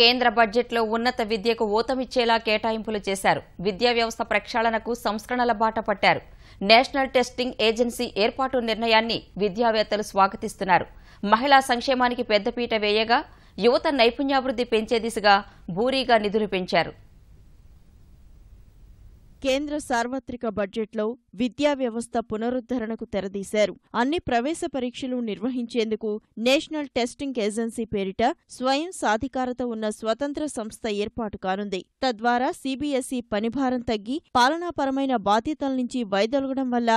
కేంద్ర బడ్జెట్లో ఉన్నత విద్యకు ఊతమిచ్చేలా కేటాయింపులు చేశారు. విద్యా వ్యవస్థ ప్రక్షాళనకు సంస్కరణల బాట పట్టారు. నేషనల్ టెస్టింగ్ ఏజెన్సీ ఏర్పాటు నిర్ణయాన్ని విద్యావేత్తలు స్వాగతిస్తున్నారు. మహిళా సంక్షేమానికి పెద్దపీట వేయగా యువత నైపుణ్యాభివృద్ధి పెంచే దిశగా భూరీగా నిధులు పెంచారు. కేంద్ర సార్వత్రిక బడ్జెట్లో విద్యా వ్యవస్థ పునరుద్ధరణకు తెరదీశారు. అన్ని ప్రవేశ పరీక్షలు నిర్వహించేందుకు నేషనల్ టెస్టింగ్ ఏజెన్సీ పేరిట స్వయం సాధికారత ఉన్న స్వతంత్ర సంస్థ ఏర్పాటు కానుంది. తద్వారా సీబీఎస్ఈ పనిభారం తగ్గి పాలనాపరమైన బాధ్యతల నుంచి వైదొలగడం వల్ల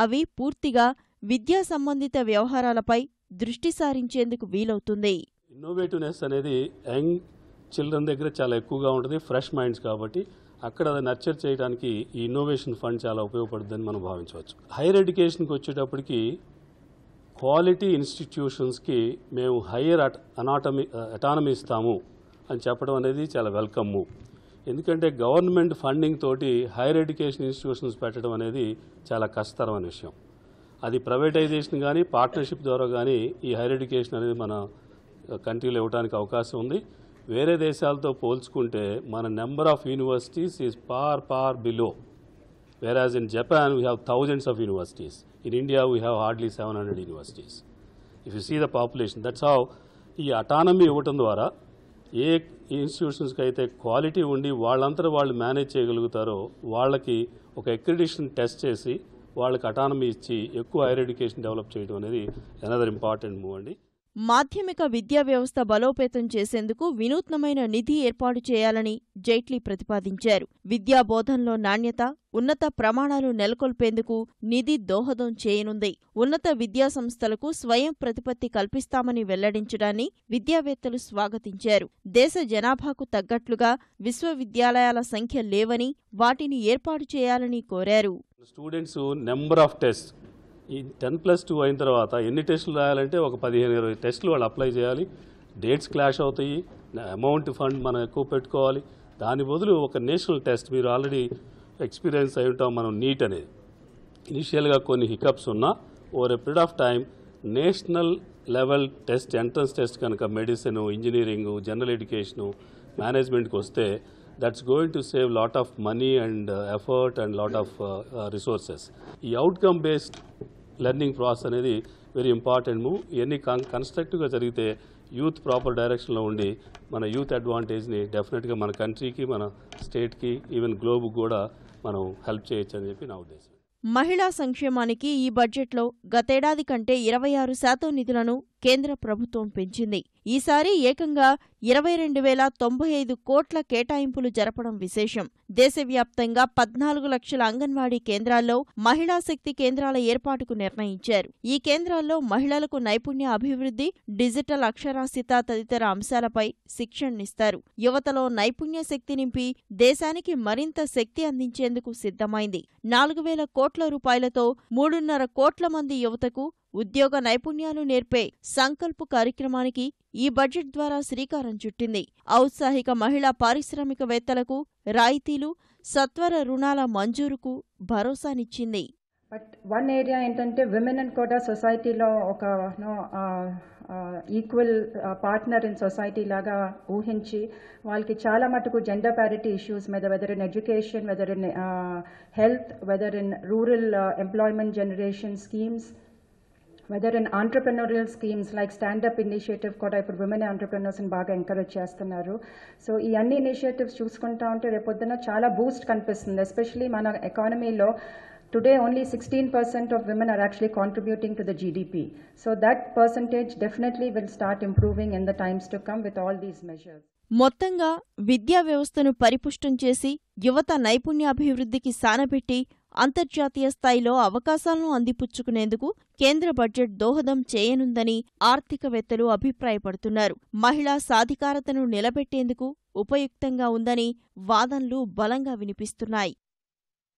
అవి పూర్తిగా విద్యా సంబంధిత వ్యవహారాలపై దృష్టి సారించేందుకు వీలవుతుంది. ఇన్నోవేటివ్నెస్ అనేది యంగ్ చిల్డ్రన్ దగ్గర చాలా ఎక్కువగా ఉంటుంది, ఫ్రెష్ మైండ్స్ కాబట్టి అక్కడ అది నర్చర్ చేయడానికి ఈ ఇన్నోవేషన్ ఫండ్ చాలా ఉపయోగపడుతుందని మనం భావించవచ్చు. హైయర్ ఎడ్యుకేషన్కి వచ్చేటప్పటికి క్వాలిటీ ఇన్స్టిట్యూషన్స్కి మేము హయ్యర్ అటానమీ ఇస్తాము అని చెప్పడం అనేది చాలా వెల్కమ్ మూవ్. ఎందుకంటే గవర్నమెంట్ ఫండింగ్ తోటి హైయర్ ఎడ్యుకేషన్ ఇన్స్టిట్యూషన్స్ పెట్టడం అనేది చాలా కష్టతరమైన విషయం. అది ప్రైవేటైజేషన్ కానీ పార్ట్నర్షిప్ ద్వారా కానీ ఈ హైయర్ ఎడ్యుకేషన్ అనేది మన కంట్రీలో ఇవ్వడానికి అవకాశం ఉంది. వేరే దేశాలతో పోల్చుకుంటే మన number of universities is far below. Whereas in Japan we have thousands of universities. In India we have hardly 700 universities. If you see the population, that's how ఈ అటానమీ ఇవ్వటం ద్వారా ఏ ఇన్స్టిట్యూషన్స్కి అయితే క్వాలిటీ ఉండి వాళ్ళంతా వాళ్ళు మేనేజ్ చేయగలుగుతారో వాళ్ళకి ఒక అక్రిడిటేషన్ టెస్ట్ చేసి వాళ్ళకి అటానమీ ఇచ్చి ఎక్కువ హైయర్ ఎడ్యుకేషన్ డెవలప్ చేయడం అనేది అనదర్ ఇంపార్టెంట్ మూవ్ అండి. మాధ్యమిక విద్యా వ్యవస్థ బలోపేతం చేసేందుకు వినూత్నమైన నిధి ఏర్పాటు చేయాలని జైట్లీ ప్రతిపాదించారు. విద్యా బోధనలో నాణ్యత, ఉన్నత ప్రమాణాలు నెలకొల్పేందుకు నిధి దోహదం చేయనుంది. ఉన్నత విద్యా సంస్థలకు స్వయం ప్రతిపత్తి కల్పిస్తామని వెల్లడించడాన్ని విద్యావేత్తలు స్వాగతించారు. దేశ జనాభాకు తగ్గట్లుగా విశ్వవిద్యాలయాల సంఖ్య లేవని, వాటిని ఏర్పాటు చేయాలని కోరారు. స్టూడెంట్స్ నెంబర్ ఆఫ్ టెస్ట్ ఈ 10+2 అయిన తర్వాత ఎన్ని టెస్టులు రాయాలంటే ఒక 15-20 టెస్టులు వాళ్ళు అప్లై చేయాలి. డేట్స్ క్లాష్ అవుతాయి, అమౌంట్ ఫండ్ మనం ఎక్కువ పెట్టుకోవాలి. దాని బదులు ఒక నేషనల్ టెస్ట్, మీరు ఆల్రెడీ ఎక్స్పీరియన్స్ అయి ఉంటాం, మనం నీట్ అనేది ఇనిషియల్గా కొన్ని హికప్స్ ఉన్నా over a period of time national level test, entrance test కనుక మెడిసిన్, ఇంజనీరింగ్, జనరల్ ఎడ్యుకేషను, మేనేజ్మెంట్కి వస్తే that's going to save lot of money and effort and lot of resources. ఈ అవుట్కమ్ బేస్డ్ లెర్నింగ్ ప్రాసెస్ అనేది very important move. ఇవన్నీ కన్స్ట్రక్టివ్గా జరిగితే youth proper డైరెక్షన్లో ఉండి మన యూత్ అడ్వాంటేజ్ని డెఫినెట్గా మన కంట్రీకి, మన స్టేట్కి, ఈవెన్ గ్లోబ్కి కూడా మనం హెల్ప్ చేయొచ్చు అని చెప్పి నా ఉద్దేశం. మహిళా సంక్షేమానికి ఈ బడ్జెట్లో గతేడాది కంటే 26% నిధులను కేంద్ర ప్రభుత్వం పెంచింది. ఈసారి ఏకంగా 22,095 కోట్ల కేటాయింపులు జరపడం విశేషం. దేశవ్యాప్తంగా 14 లక్షల అంగన్వాడీ కేంద్రాల్లో మహిళా శక్తి కేంద్రాల ఏర్పాటుకు నిర్ణయించారు. ఈ కేంద్రాల్లో మహిళలకు నైపుణ్య అభివృద్ధి, డిజిటల్ అక్షరాస్యత తదితర అంశాలపై శిక్షణనిస్తారు. యువతలో నైపుణ్య శక్తి నింపి దేశానికి మరింత శక్తి అందించేందుకు సిద్ధమైంది. 4,000 కోట్ల రూపాయలతో 3.5 కోట్ల మంది యువతకు ఉద్యోగ నైపుణ్యాలు నేర్పే సంకల్ప్ కార్యక్రమానికి ఈ బడ్జెట్ ద్వారా శ్రీకారం చుట్టింది. ఔత్సాహిక మహిళా పారిశ్రామికవేత్తలకు రాయితీలు, సత్వర రుణాల మంజూరుకు భరోసానిచ్చింది. బట్ వన్ ఏరియా ఏంటంటే విమెన్ అండ్ కూడా సొసైటీలో ఒక ఈక్వల్ పార్ట్నర్ ఇన్ సొసైటీ లాగా ఊహించి వాళ్ళకి చాలా మటుకు జెండర్ ప్యారిటీ ఇష్యూస్ మీద, whether in education, whether in health, whether in rural employment generation schemes, whether in entrepreneurial schemes like stand-up initiative కూడా ఇప్పుడు women entrepreneursని బాగా ఎంకరేజ్ చేస్తున్నారు. సో ఈ అన్ని ఇనిషియేటివ్స్ చూసుకుంటా ఉంటే రేపొద్దున చాలా బూస్ట్ కనిపిస్తుంది. ఎస్పెషలీ మన ఎకానమీలో today only 16% of women are actually contributing to the GDP. So that percentage definitely will start improving in the times to come with all these measures. మొత్తంగా విద్యా వ్యవస్థను పరిపుష్టం చేసి యువత నైపుణ్యాభివృద్ధికి సానబెట్టి అంతర్జాతీయ స్థాయిలో అవకాశాలను అందిపుచ్చుకునేందుకు కేంద్ర బడ్జెట్ దోహదం చేయనుందని ఆర్థికవేత్తలు అభిప్రాయపడుతున్నారు. మహిళా సాధికారతను నిలబెట్టేందుకు ఉపయుక్తంగా ఉందని వాదనలు బలంగా వినిపిస్తున్నాయి.